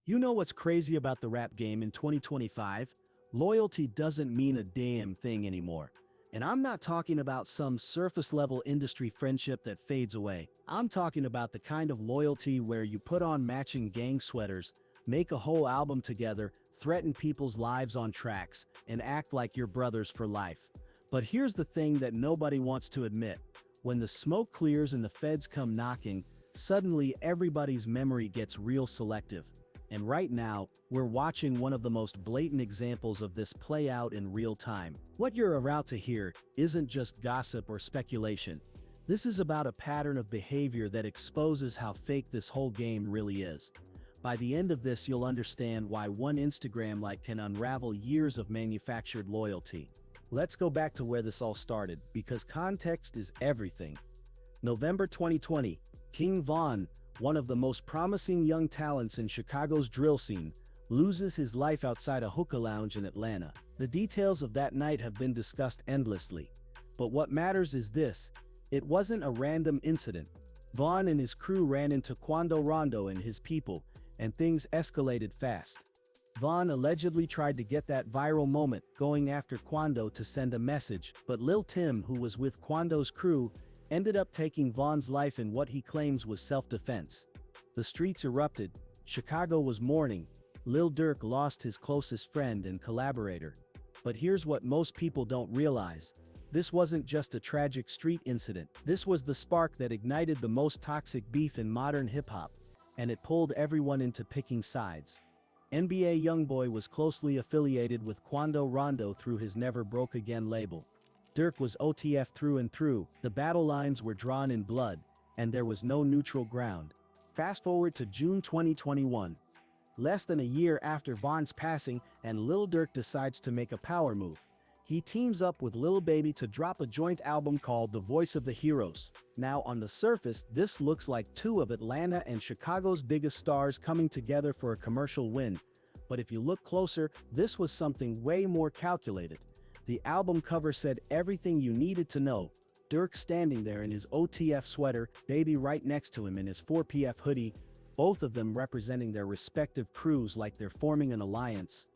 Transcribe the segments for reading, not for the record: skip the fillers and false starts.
You know what's crazy about the rap game in 2025? Loyalty doesn't mean a damn thing anymore. And I'm not talking about some surface-level industry friendship that fades away. I'm talking about the kind of loyalty where you put on matching gang sweaters, make a whole album together, threaten people's lives on tracks, and act like you're brothers for life. But here's the thing that nobody wants to admit. When the smoke clears and the feds come knocking, suddenly everybody's memory gets real selective. And right now, we're watching one of the most blatant examples of this play out in real time. What you're about to hear isn't just gossip or speculation. This is about a pattern of behavior that exposes how fake this whole game really is. By the end of this, you'll understand why one Instagram like can unravel years of manufactured loyalty. Let's go back to where this all started, because context is everything. November 2020, King Von, one of the most promising young talents in Chicago's drill scene, loses his life outside a hookah lounge in Atlanta. The details of that night have been discussed endlessly. But what matters is this: it wasn't a random incident. Von and his crew ran into Quando Rondo and his people, and things escalated fast. Von allegedly tried to get that viral moment, going after Quando to send a message, but Lil Tim, who was with Quando's crew, ended up taking Von's life in what he claims was self-defense. The streets erupted, Chicago was mourning, Lil Durk lost his closest friend and collaborator. But here's what most people don't realize. This wasn't just a tragic street incident. This was the spark that ignited the most toxic beef in modern hip-hop, and it pulled everyone into picking sides. NBA Youngboy was closely affiliated with Quando Rondo through his Never Broke Again label. Durk was OTF through and through, the battle lines were drawn in blood, and there was no neutral ground. Fast forward to June 2021. Less than a year after Von's passing, and Lil Durk decides to make a power move. He teams up with Lil Baby to drop a joint album called The Voice of the Heroes. Now on the surface, this looks like two of Atlanta and Chicago's biggest stars coming together for a commercial win. But if you look closer, this was something way more calculated. The album cover said everything you needed to know. Durk standing there in his OTF sweater, Baby right next to him in his 4PF hoodie, both of them representing their respective crews like they're forming an alliance.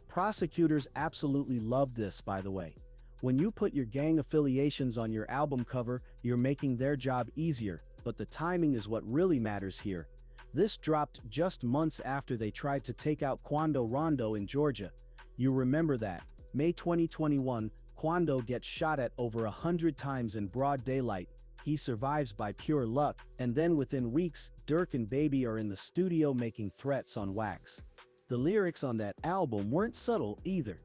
Prosecutors absolutely loved this, by the way. When you put your gang affiliations on your album cover, you're making their job easier, but the timing is what really matters here. This dropped just months after they tried to take out Quando Rondo in Georgia. You remember that. May 2021, Quando gets shot at over 100 times in broad daylight. He survives by pure luck, and then within weeks, Durk and Baby are in the studio making threats on wax. The lyrics on that album weren't subtle either.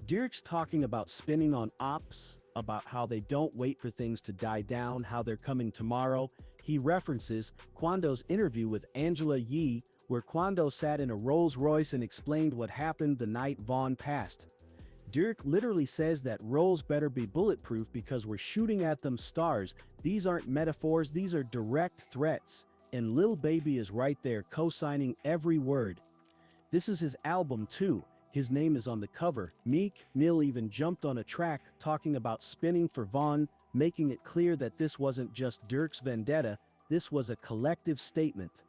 Durk's talking about spinning on ops, about how they don't wait for things to die down, how they're coming tomorrow. He references Quando's interview with Angela Yee, where Quando sat in a Rolls Royce and explained what happened the night Von passed. Durk literally says that Rolls better be bulletproof because we're shooting at them stars. These aren't metaphors, these are direct threats. And Lil Baby is right there co-signing every word. This is his album too. His name is on the cover. Meek Mill even jumped on a track talking about spinning for Von, making it clear that this wasn't just Durk's vendetta, this was a collective statement.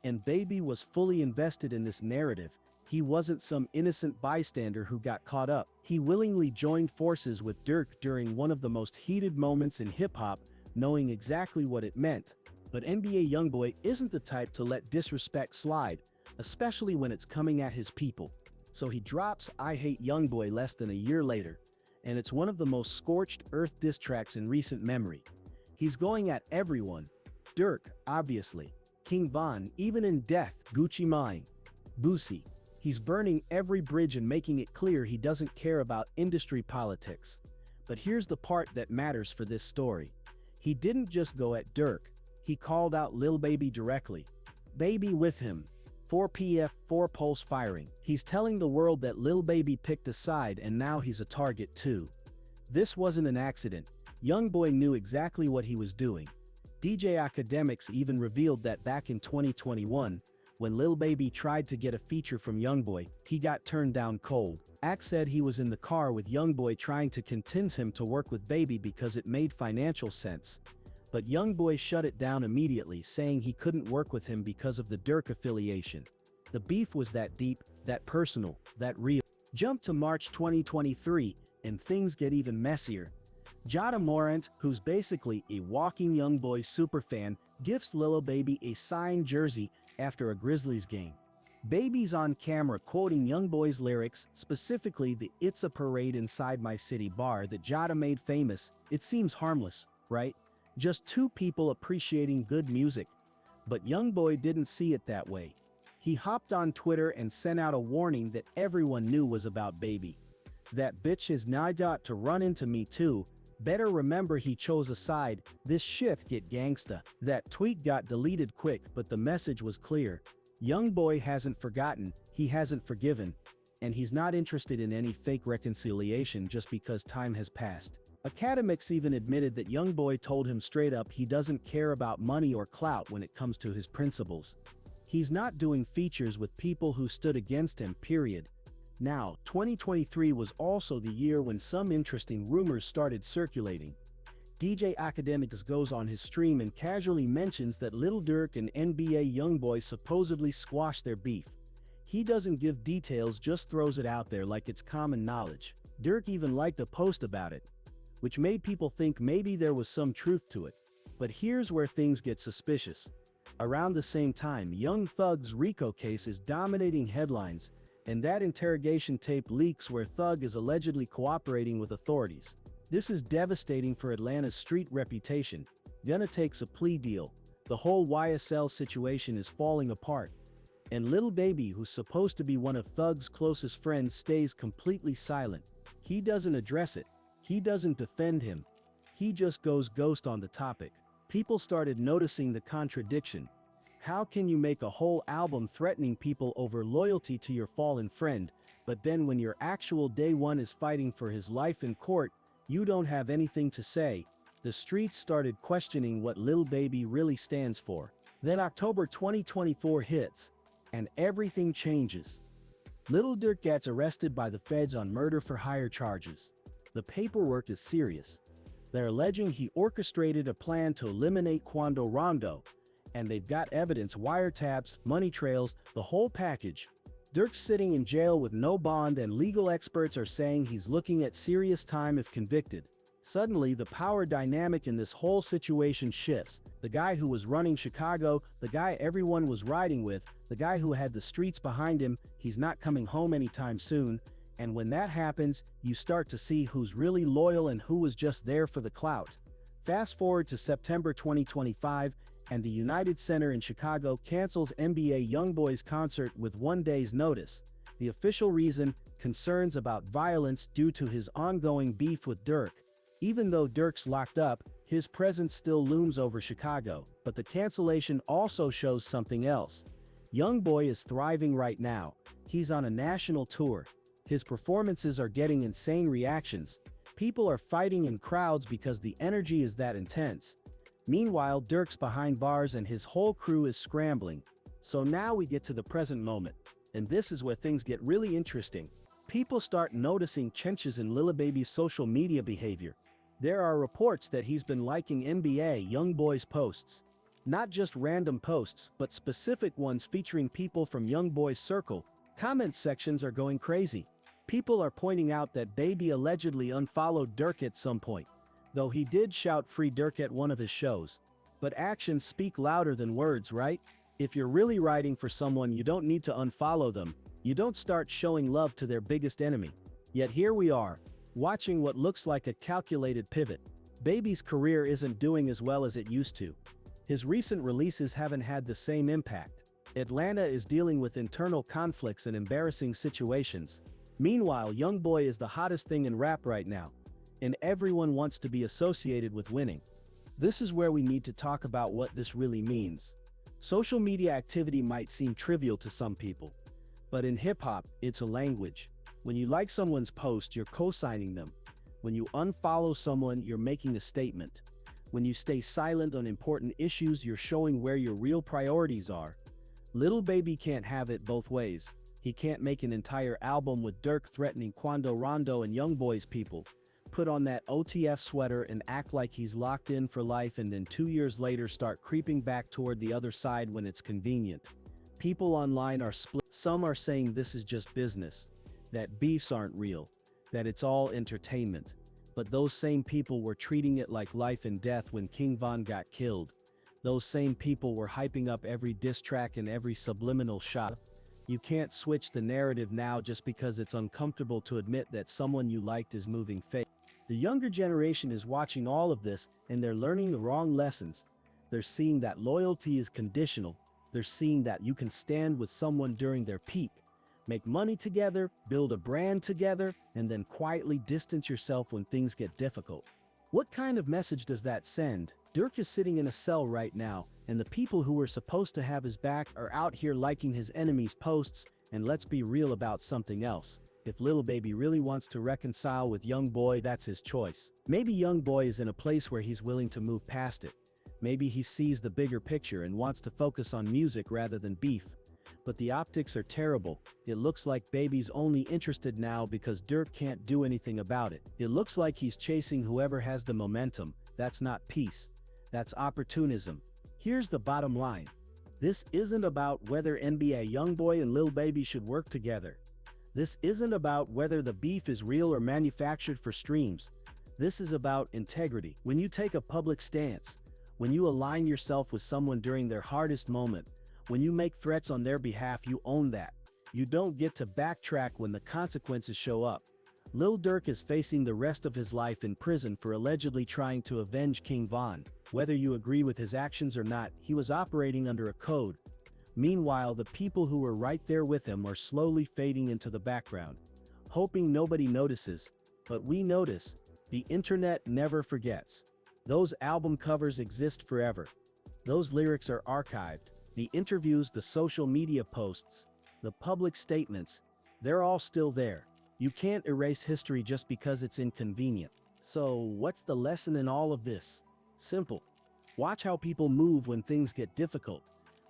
And Baby was fully invested in this narrative. He wasn't some innocent bystander who got caught up. He willingly joined forces with Durk during one of the most heated moments in hip-hop, knowing exactly what it meant. But NBA Youngboy isn't the type to let disrespect slide, especially when it's coming at his people. So he drops I Hate Youngboy less than a year later, and it's one of the most scorched earth diss tracks in recent memory. He's going at everyone. Durk, obviously. King Von, even in death, Gucci Mane. Boosie. He's burning every bridge and making it clear he doesn't care about industry politics. But here's the part that matters for this story. He didn't just go at Durk, he called out Lil Baby directly. Baby with him. 4PF, 4 pulse firing. He's telling the world that Lil Baby picked a side and now he's a target too. This wasn't an accident. Youngboy knew exactly what he was doing. DJ Academics even revealed that back in 2021, when Lil Baby tried to get a feature from Youngboy, he got turned down cold. Ack said he was in the car with Youngboy trying to convince him to work with Baby because it made financial sense. But Youngboy shut it down immediately, saying he couldn't work with him because of the Durk affiliation. The beef was that deep, that personal, that real. Jump to March 2023, and things get even messier. Jada Morant, who's basically a walking YoungBoy superfan, gifts Lil Baby a signed jersey after a Grizzlies game. Baby's on camera quoting YoungBoy's lyrics, specifically the "It's a Parade Inside My City" bar that Jada made famous. It seems harmless, right? Just two people appreciating good music. But YoungBoy didn't see it that way. He hopped on Twitter and sent out a warning that everyone knew was about Baby. "That bitch has now got to run into me too. Better remember he chose a side, this shit get gangsta." That tweet got deleted quick, but the message was clear. YoungBoy hasn't forgotten, he hasn't forgiven, and he's not interested in any fake reconciliation just because time has passed. Academics even admitted that YoungBoy told him straight up he doesn't care about money or clout when it comes to his principles. He's not doing features with people who stood against him, period. Now, 2023 was also the year when some interesting rumors started circulating. DJ Academics goes on his stream and casually mentions that Lil Durk and NBA YoungBoy supposedly squashed their beef. He doesn't give details, just throws it out there like it's common knowledge. Durk even liked a post about it, which made people think maybe there was some truth to it. But here's where things get suspicious. Around the same time, Young Thug's RICO case is dominating headlines, and that interrogation tape leaks where Thug is allegedly cooperating with authorities. This is devastating for Atlanta's street reputation. Gunna takes a plea deal. The whole YSL situation is falling apart. And Lil Baby, who's supposed to be one of Thug's closest friends, stays completely silent. He doesn't address it. He doesn't defend him. He just goes ghost on the topic. People started noticing the contradiction. How can you make a whole album threatening people over loyalty to your fallen friend, but then when your actual day one is fighting for his life in court, you don't have anything to say? The streets started questioning what Lil Baby really stands for. Then October 2024 hits, and everything changes. Lil Durk gets arrested by the feds on murder for hire charges. The paperwork is serious. They're alleging he orchestrated a plan to eliminate Quando Rondo, and they've got evidence, wiretaps, money trails, the whole package. Durk's sitting in jail with no bond, and legal experts are saying he's looking at serious time if convicted. Suddenly, the power dynamic in this whole situation shifts. The guy who was running Chicago, the guy everyone was riding with, the guy who had the streets behind him, he's not coming home anytime soon. And when that happens, you start to see who's really loyal and who was just there for the clout. Fast forward to September 2025, and the United Center in Chicago cancels NBA YoungBoy's concert with 1 day's notice. The official reason: concerns about violence due to his ongoing beef with Durk. Even though Durk's locked up, his presence still looms over Chicago. But the cancellation also shows something else. YoungBoy is thriving right now. He's on a national tour. His performances are getting insane reactions. People are fighting in crowds because the energy is that intense. Meanwhile, Durk's behind bars and his whole crew is scrambling. So now we get to the present moment. And this is where things get really interesting. People start noticing changes in Lil Baby's social media behavior. There are reports that he's been liking NBA YoungBoy's posts. Not just random posts, but specific ones featuring people from YoungBoy's circle. Comment sections are going crazy. People are pointing out that Baby allegedly unfollowed Durk at some point, though he did shout "Free Durk" at one of his shows. But actions speak louder than words, right? If you're really riding for someone, you don't need to unfollow them. You don't start showing love to their biggest enemy. Yet here we are, watching what looks like a calculated pivot. Baby's career isn't doing as well as it used to. His recent releases haven't had the same impact. Atlanta is dealing with internal conflicts and embarrassing situations. Meanwhile, YoungBoy is the hottest thing in rap right now, and everyone wants to be associated with winning. This is where we need to talk about what this really means. Social media activity might seem trivial to some people, but in hip-hop, it's a language. When you like someone's post, you're co-signing them. When you unfollow someone, you're making a statement. When you stay silent on important issues, you're showing where your real priorities are. Lil Baby can't have it both ways. He can't make an entire album with Durk threatening Quando Rondo and YoungBoy's people, put on that OTF sweater and act like he's locked in for life, and then 2 years later start creeping back toward the other side when it's convenient. People online are split. Some are saying this is just business, that beefs aren't real, that it's all entertainment. But those same people were treating it like life and death when King Von got killed. Those same people were hyping up every diss track and every subliminal shot. You can't switch the narrative now just because it's uncomfortable to admit that someone you liked is moving fake. The younger generation is watching all of this and they're learning the wrong lessons. They're seeing that loyalty is conditional. They're seeing that you can stand with someone during their peak, make money together, build a brand together, and then quietly distance yourself when things get difficult. What kind of message does that send? Dirk is sitting in a cell right now, and the people who were supposed to have his back are out here liking his enemies' posts, and let's be real about something else. If Lil Baby really wants to reconcile with Young Boy, that's his choice. Maybe Young Boy is in a place where he's willing to move past it. Maybe he sees the bigger picture and wants to focus on music rather than beef. But the optics are terrible. It looks like Baby's only interested now because Dirk can't do anything about it. It looks like he's chasing whoever has the momentum. That's not peace. That's opportunism. Here's the bottom line. This isn't about whether NBA YoungBoy and Lil Baby should work together. This isn't about whether the beef is real or manufactured for streams. This is about integrity. When you take a public stance, when you align yourself with someone during their hardest moment, when you make threats on their behalf, you own that. You don't get to backtrack when the consequences show up. Lil Durk is facing the rest of his life in prison for allegedly trying to avenge King Von. Whether you agree with his actions or not, he was operating under a code. Meanwhile, the people who were right there with him are slowly fading into the background, hoping nobody notices. But we notice. The internet never forgets. Those album covers exist forever. Those lyrics are archived. The interviews, the social media posts, the public statements, they're all still there. You can't erase history just because it's inconvenient. So what's the lesson in all of this? Simple. Watch how people move when things get difficult.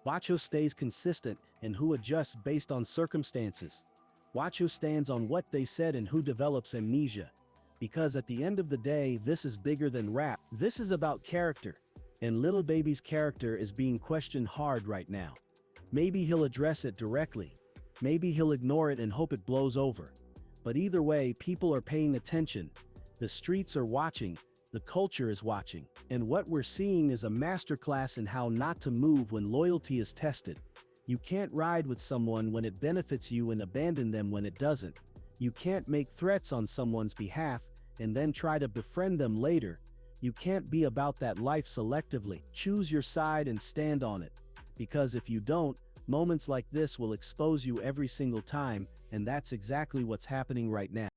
Watch who stays consistent and who adjusts based on circumstances. Watch who stands on what they said and who develops amnesia. Because at the end of the day, this is bigger than rap. This is about character. And Lil Baby's character is being questioned hard right now. Maybe he'll address it directly. Maybe he'll ignore it and hope it blows over. But either way, people are paying attention. The streets are watching. The culture is watching. And what we're seeing is a masterclass in how not to move when loyalty is tested. You can't ride with someone when it benefits you and abandon them when it doesn't. You can't make threats on someone's behalf and then try to befriend them later. You can't be about that life selectively. Choose your side and stand on it. Because if you don't, moments like this will expose you every single time, and that's exactly what's happening right now.